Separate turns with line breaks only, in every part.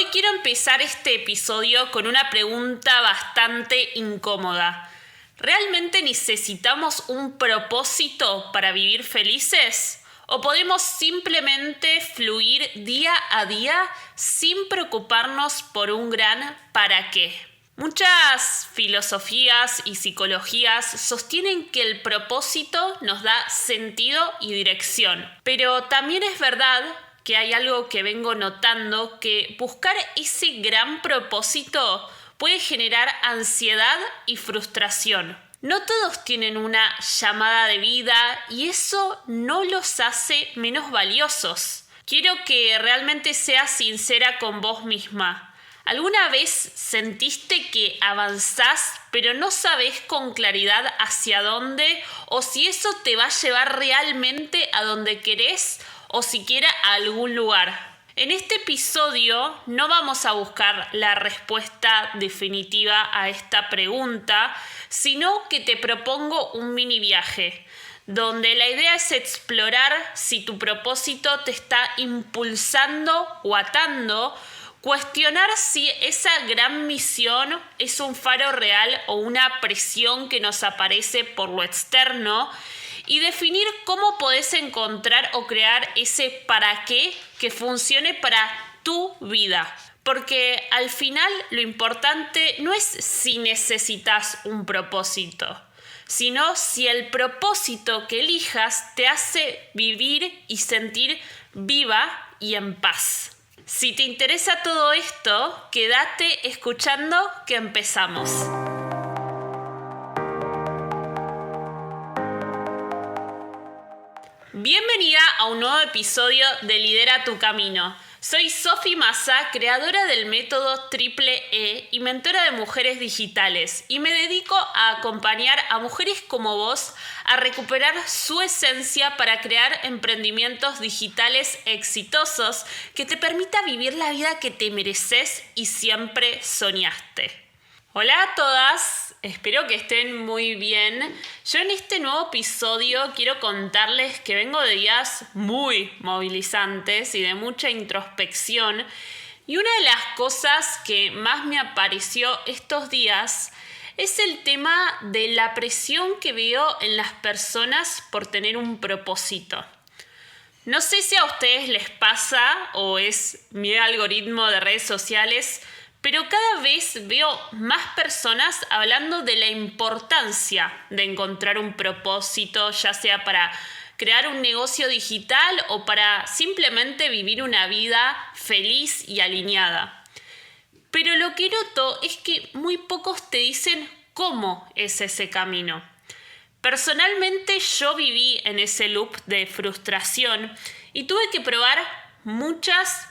Hoy quiero empezar este episodio con una pregunta bastante incómoda. ¿Realmente necesitamos un propósito para vivir felices? ¿O podemos simplemente fluir día a día sin preocuparnos por un gran para qué? Muchas filosofías y psicologías sostienen que el propósito nos da sentido y dirección. Pero también es verdad que hay algo que vengo notando, que buscar ese gran propósito puede generar ansiedad y frustración. No todos tienen una llamada de vida y eso no los hace menos valiosos. Quiero que realmente seas sincera con vos misma. ¿Alguna vez sentiste que avanzás pero no sabés con claridad hacia dónde o si eso te va a llevar realmente a donde querés o siquiera a algún lugar? En este episodio no vamos a buscar la respuesta definitiva a esta pregunta, sino que te propongo un mini viaje, donde la idea es explorar si tu propósito te está impulsando o atando, cuestionar si esa gran misión es un faro real o una presión que nos aparece por lo externo y definir cómo podés encontrar o crear ese para qué que funcione para tu vida. Porque al final lo importante no es si necesitas un propósito, sino si el propósito que elijas te hace vivir y sentir viva y en paz. Si te interesa todo esto, quédate escuchando que empezamos. Bienvenida a un nuevo episodio de Lidera tu Camino. Soy Sofi Massa, creadora del método Triple E y mentora de mujeres digitales, y me dedico a acompañar a mujeres como vos a recuperar su esencia para crear emprendimientos digitales exitosos que te permita vivir la vida que te mereces y siempre soñaste. Hola a todas, espero que estén muy bien. Yo en este nuevo episodio quiero contarles que vengo de días muy movilizantes y de mucha introspección. Y una de las cosas que más me apareció estos días es el tema de la presión que veo en las personas por tener un propósito. No sé si a ustedes les pasa o es mi algoritmo de redes sociales, pero cada vez veo más personas hablando de la importancia de encontrar un propósito, ya sea para crear un negocio digital o para simplemente vivir una vida feliz y alineada. Pero lo que noto es que muy pocos te dicen cómo es ese camino. Personalmente yo viví en ese loop de frustración y tuve que probar muchas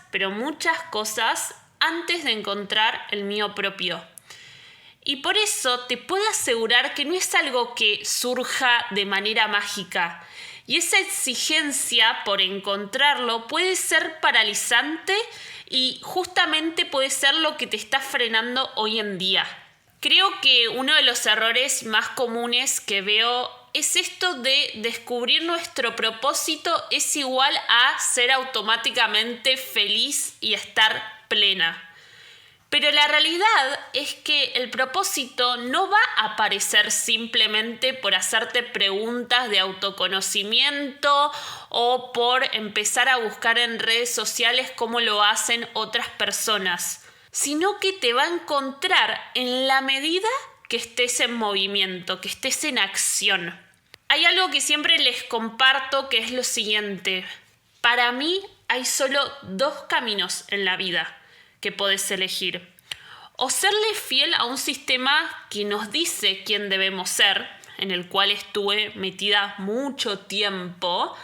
cosas antes de encontrar el mío propio. Y por eso te puedo asegurar que no es algo que surja de manera mágica. Y esa exigencia por encontrarlo puede ser paralizante y justamente puede ser lo que te está frenando hoy en día. Creo que uno de los errores más comunes que veo es esto de descubrir nuestro propósito es igual a ser automáticamente feliz y estar plena. Pero la realidad es que el propósito no va a aparecer simplemente por hacerte preguntas de autoconocimiento o por empezar a buscar en redes sociales cómo lo hacen otras personas, sino que te va a encontrar en la medida que estés en movimiento, que estés en acción. Hay algo que siempre les comparto que es lo siguiente. Para mí hay solo dos caminos en la vida que podés elegir. O serle fiel a un sistema que nos dice quién debemos ser, en el cual estuve metida mucho tiempo,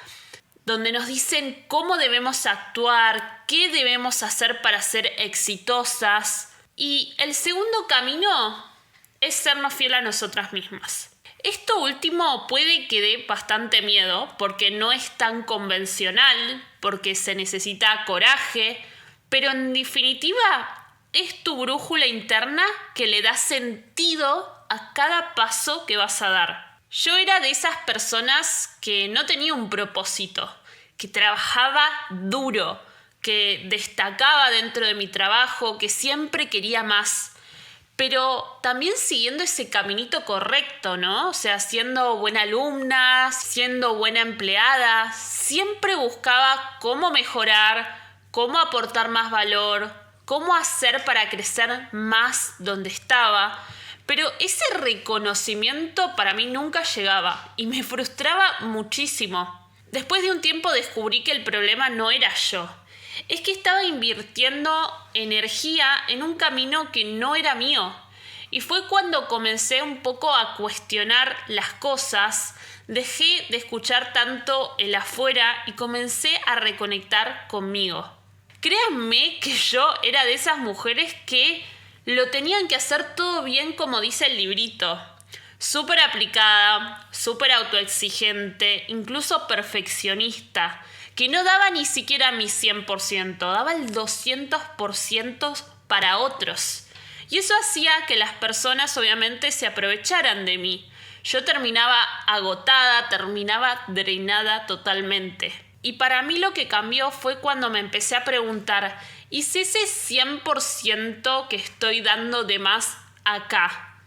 donde nos dicen cómo debemos actuar, qué debemos hacer para ser exitosas. Y el segundo camino es sernos fiel a nosotras mismas. Esto último puede que dé bastante miedo porque no es tan convencional, porque se necesita coraje, pero en definitiva es tu brújula interna que le da sentido a cada paso que vas a dar. Yo era de esas personas que no tenía un propósito, que trabajaba duro, que destacaba dentro de mi trabajo, que siempre quería más. Pero también siguiendo ese caminito correcto, ¿no? O sea, siendo buena alumna, siendo buena empleada, siempre buscaba cómo mejorar, cómo aportar más valor, cómo hacer para crecer más donde estaba. Pero ese reconocimiento para mí nunca llegaba y me frustraba muchísimo. Después de un tiempo descubrí que el problema no era yo. Es que estaba invirtiendo energía en un camino que no era mío. Y fue cuando comencé un poco a cuestionar las cosas, dejé de escuchar tanto el afuera y comencé a reconectar conmigo. Créanme que yo era de esas mujeres que lo tenían que hacer todo bien como dice el librito. Súper aplicada, súper autoexigente, incluso perfeccionista, que no daba ni siquiera mi 100%, daba el 200% para otros. Y eso hacía que las personas obviamente se aprovecharan de mí. Yo terminaba agotada, terminaba drenada totalmente. Y para mí lo que cambió fue cuando me empecé a preguntar, ¿y si ese 100% que estoy dando de más acá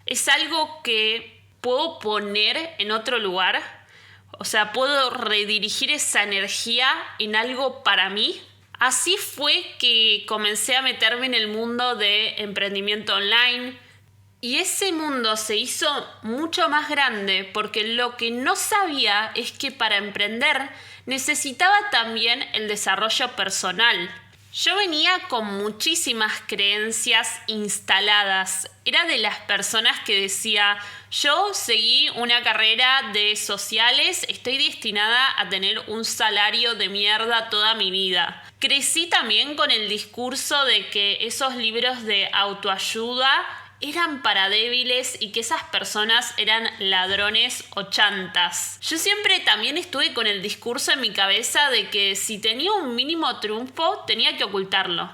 es algo que puedo poner en otro lugar? O sea, ¿puedo redirigir esa energía en algo para mí? Así fue que comencé a meterme en el mundo de emprendimiento online y ese mundo se hizo mucho más grande porque lo que no sabía es que para emprender necesitaba también el desarrollo personal. Yo venía con muchísimas creencias instaladas. Era de las personas que decía, yo seguí una carrera de sociales, estoy destinada a tener un salario de mierda toda mi vida. Crecí también con el discurso de que esos libros de autoayuda eran para débiles y que esas personas eran ladrones o chantas. Yo siempre también estuve con el discurso en mi cabeza de que si tenía un mínimo triunfo tenía que ocultarlo.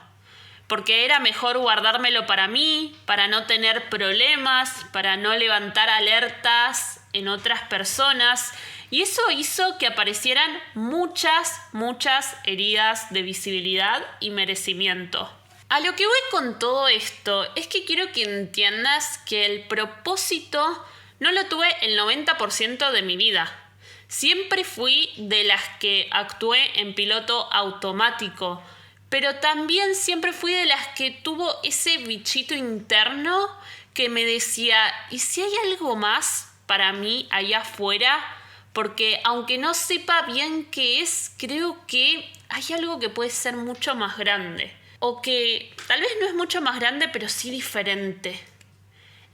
Porque era mejor guardármelo para mí, para no tener problemas, para no levantar alertas en otras personas. Y eso hizo que aparecieran muchas heridas de visibilidad y merecimiento. A lo que voy con todo esto es que quiero que entiendas que el propósito no lo tuve el 90% de mi vida. Siempre fui de las que actué en piloto automático, pero también siempre fui de las que tuvo ese bichito interno que me decía, ¿y si hay algo más para mí allá afuera? Porque aunque no sepa bien qué es, creo que hay algo que puede ser mucho más grande. O que tal vez no es mucho más grande, pero sí diferente.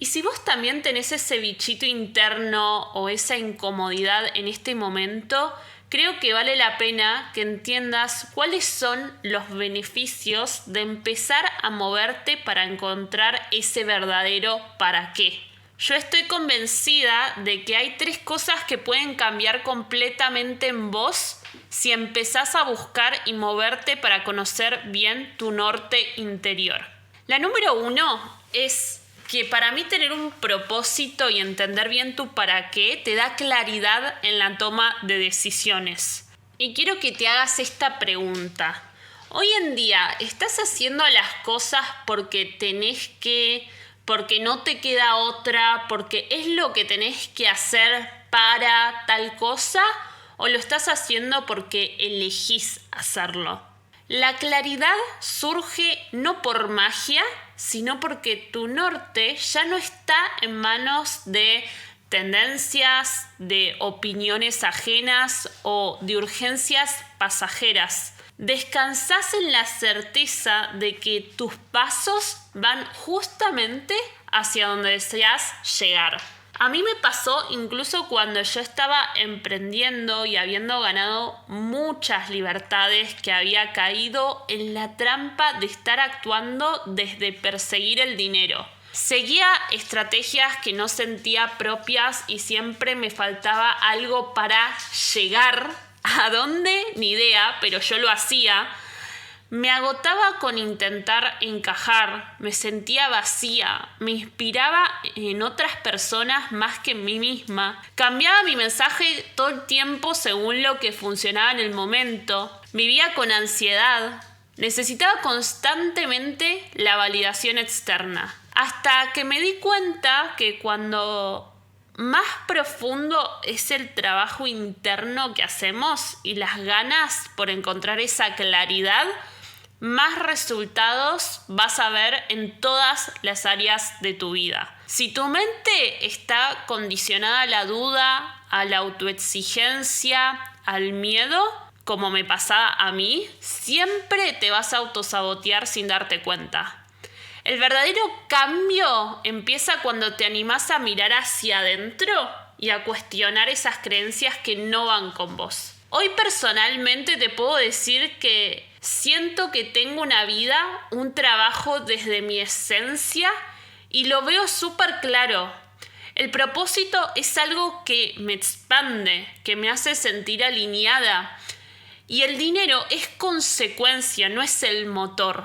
Y si vos también tenés ese bichito interno o esa incomodidad en este momento, creo que vale la pena que entiendas cuáles son los beneficios de empezar a moverte para encontrar ese verdadero para qué. Yo estoy convencida de que hay 3 cosas que pueden cambiar completamente en vos si empezás a buscar y moverte para conocer bien tu norte interior. La número 1 es que para mí tener un propósito y entender bien tu para qué te da claridad en la toma de decisiones. Y quiero que te hagas esta pregunta. Hoy en día, ¿estás haciendo las cosas porque tenés que, porque no te queda otra, porque es lo que tenés que hacer para tal cosa? ¿O lo estás haciendo porque elegís hacerlo? La claridad surge no por magia, sino porque tu norte ya no está en manos de tendencias, de opiniones ajenas o de urgencias pasajeras. Descansás en la certeza de que tus pasos van justamente hacia donde deseas llegar. A mí me pasó incluso cuando yo estaba emprendiendo y habiendo ganado muchas libertades, que había caído en la trampa de estar actuando desde perseguir el dinero. Seguía estrategias que no sentía propias y siempre me faltaba algo para llegar. ¿A dónde? Ni idea, pero yo lo hacía. Me agotaba con intentar encajar, me sentía vacía, me inspiraba en otras personas más que en mí misma. Cambiaba mi mensaje todo el tiempo según lo que funcionaba en el momento. Vivía con ansiedad. Necesitaba constantemente la validación externa. Hasta que me di cuenta que cuando más profundo es el trabajo interno que hacemos y las ganas por encontrar esa claridad, más resultados vas a ver en todas las áreas de tu vida. Si tu mente está condicionada a la duda, a la autoexigencia, al miedo, como me pasaba a mí, siempre te vas a autosabotear sin darte cuenta. El verdadero cambio empieza cuando te animás a mirar hacia adentro y a cuestionar esas creencias que no van con vos. Hoy personalmente te puedo decir que siento que tengo una vida, un trabajo desde mi esencia y lo veo súper claro. El propósito es algo que me expande, que me hace sentir alineada. Y el dinero es consecuencia, no es el motor.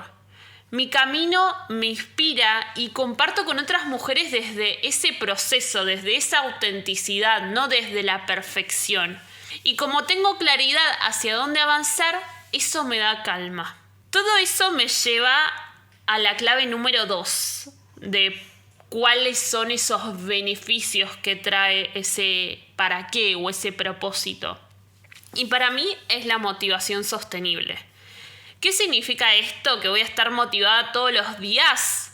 Mi camino me inspira y comparto con otras mujeres desde ese proceso, desde esa autenticidad, no desde la perfección. Y como tengo claridad hacia dónde avanzar, eso me da calma. Todo eso me lleva a la clave número 2 de cuáles son esos beneficios que trae ese para qué o ese propósito. Y para mí es la motivación sostenible. ¿Qué significa esto? ¿Que voy a estar motivada todos los días?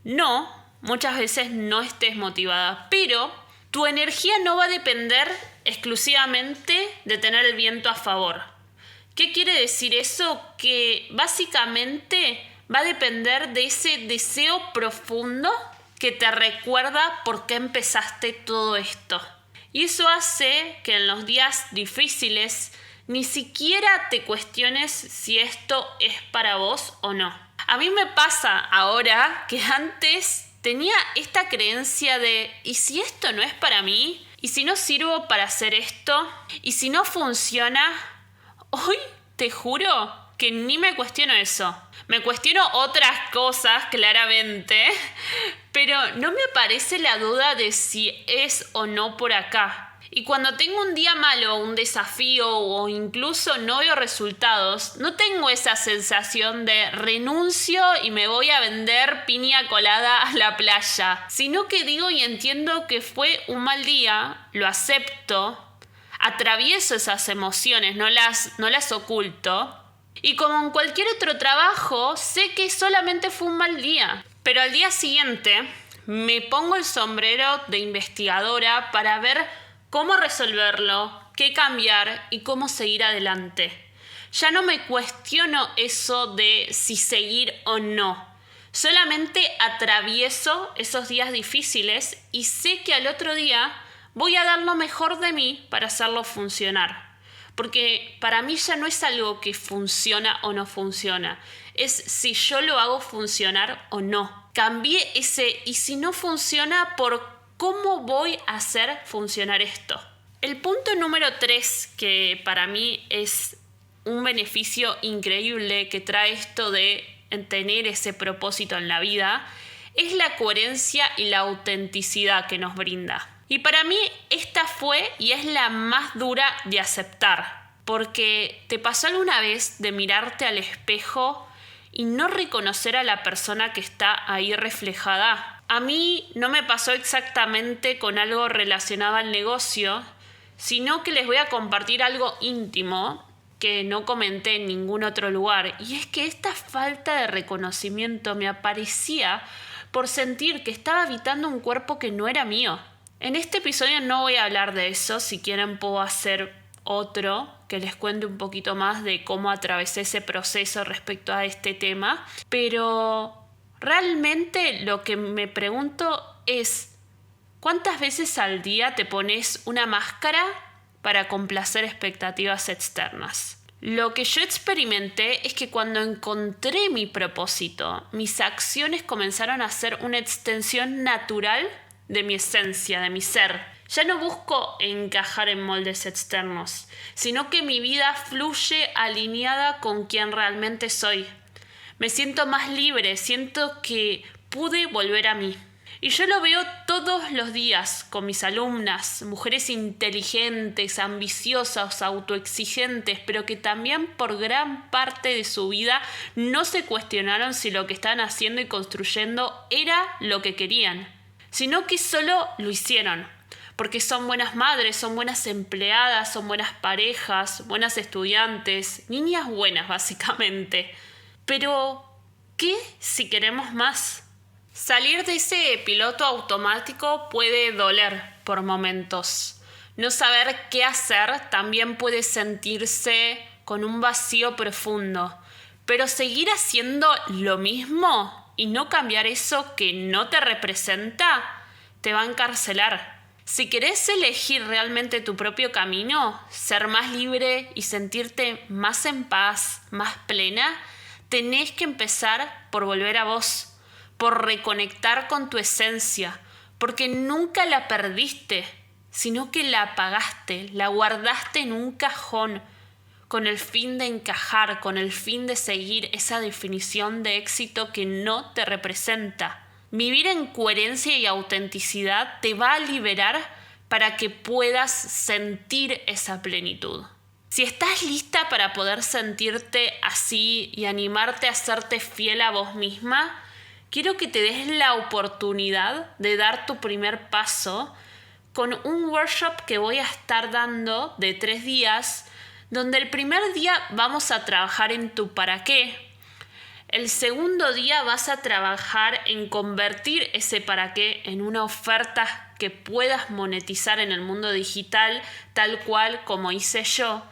No, muchas veces no estés motivada, pero tu energía no va a depender exclusivamente de tener el viento a favor. ¿Qué quiere decir eso? Que básicamente va a depender de ese deseo profundo que te recuerda por qué empezaste todo esto. Y eso hace que en los días difíciles ni siquiera te cuestiones si esto es para vos o no. A mí me pasa ahora que antes tenía esta creencia de ¿y si esto no es para mí? ¿Y si no sirvo para hacer esto? ¿Y si no funciona? Hoy te juro que ni me cuestiono eso. Me cuestiono otras cosas, claramente, pero no me aparece la duda de si es o no por acá. Y cuando tengo un día malo, un desafío o incluso no veo resultados, no tengo esa sensación de renuncio y me voy a vender piña colada a la playa, sino que digo y entiendo que fue un mal día, lo acepto, atravieso esas emociones, no las oculto. Y como en cualquier otro trabajo, sé que solamente fue un mal día. Pero al día siguiente me pongo el sombrero de investigadora para ver cómo resolverlo, qué cambiar y cómo seguir adelante. Ya no me cuestiono eso de si seguir o no. Solamente atravieso esos días difíciles y sé que al otro día voy a dar lo mejor de mí para hacerlo funcionar. Porque para mí ya no es algo que funciona o no funciona. Es si yo lo hago funcionar o no. Cambié ese y si no funciona por cómo voy a hacer funcionar esto. El punto número 3 que para mí es un beneficio increíble que trae esto de tener ese propósito en la vida es la coherencia y la autenticidad que nos brinda. Y para mí esta fue y es la más dura de aceptar, porque ¿te pasó alguna vez de mirarte al espejo y no reconocer a la persona que está ahí reflejada? A mí no me pasó exactamente con algo relacionado al negocio, sino que les voy a compartir algo íntimo que no comenté en ningún otro lugar, y es que esta falta de reconocimiento me aparecía por sentir que estaba habitando un cuerpo que no era mío. En este episodio no voy a hablar de eso, si quieren puedo hacer otro que les cuente un poquito más de cómo atravesé ese proceso respecto a este tema, pero realmente lo que me pregunto es ¿cuántas veces al día te pones una máscara para complacer expectativas externas? Lo que yo experimenté es que cuando encontré mi propósito, mis acciones comenzaron a ser una extensión natural de mi esencia, de mi ser. Ya no busco encajar en moldes externos, sino que mi vida fluye alineada con quien realmente soy. Me siento más libre, siento que pude volver a mí. Y yo lo veo todos los días con mis alumnas, mujeres inteligentes, ambiciosas, autoexigentes, pero que también por gran parte de su vida no se cuestionaron si lo que estaban haciendo y construyendo era lo que querían, sino que solo lo hicieron. Porque son buenas madres, son buenas empleadas, son buenas parejas, buenas estudiantes, niñas buenas básicamente. Pero, ¿qué si queremos más? Salir de ese piloto automático puede doler por momentos. No saber qué hacer también puede sentirse con un vacío profundo. Pero seguir haciendo lo mismo y no cambiar eso que no te representa, te va a encarcelar. Si querés elegir realmente tu propio camino, ser más libre y sentirte más en paz, más plena, tenés que empezar por volver a vos, por reconectar con tu esencia, porque nunca la perdiste, sino que la apagaste, la guardaste en un cajón, con el fin de encajar, con el fin de seguir esa definición de éxito que no te representa. Vivir en coherencia y autenticidad te va a liberar para que puedas sentir esa plenitud. Si estás lista para poder sentirte así y animarte a serte fiel a vos misma, quiero que te des la oportunidad de dar tu primer paso con un workshop que voy a estar dando de 3 días, donde el primer día vamos a trabajar en tu para qué. El segundo día vas a trabajar en convertir ese para qué en una oferta que puedas monetizar en el mundo digital, tal cual como hice yo.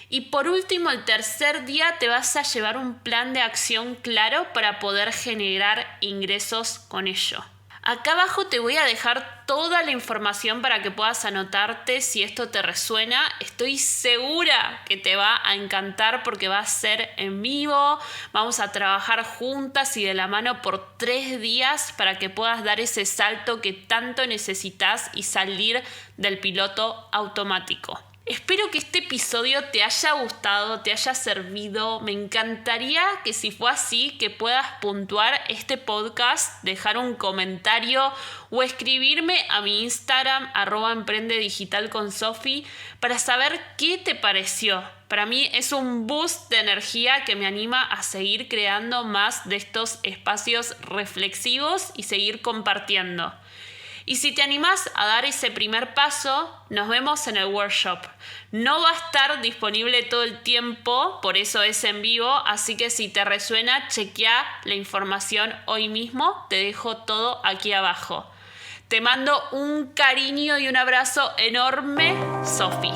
Y por último, el tercer día te vas a llevar un plan de acción claro para poder generar ingresos con ello. Acá abajo te voy a dejar toda la información para que puedas anotarte si esto te resuena. Estoy segura que te va a encantar porque va a ser en vivo. Vamos a trabajar juntas y de la mano por 3 días para que puedas dar ese salto que tanto necesitas y salir del piloto automático. Espero que este episodio te haya gustado, te haya servido. Me encantaría que si fue así, que puedas puntuar este podcast, dejar un comentario o escribirme a mi Instagram @emprendedigitalconsofi para saber qué te pareció. Para mí es un boost de energía que me anima a seguir creando más de estos espacios reflexivos y seguir compartiendo. Y si te animás a dar ese primer paso, nos vemos en el workshop. No va a estar disponible todo el tiempo, por eso es en vivo, así que si te resuena, chequea la información hoy mismo, te dejo todo aquí abajo. Te mando un cariño y un abrazo enorme, Sofi.